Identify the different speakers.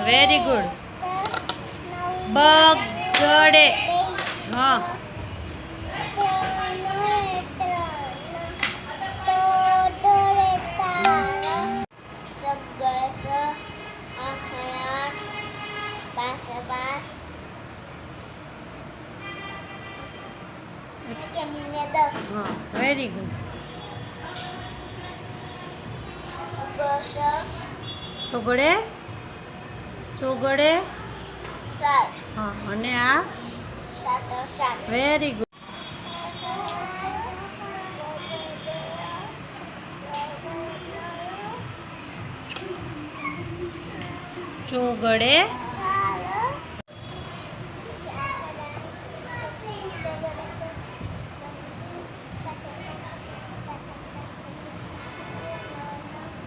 Speaker 1: Very good. બગડે. હા. Very good. ચોગડે. ચોગડે. હા, અને આ વેરી ગુડ. ચોગડે.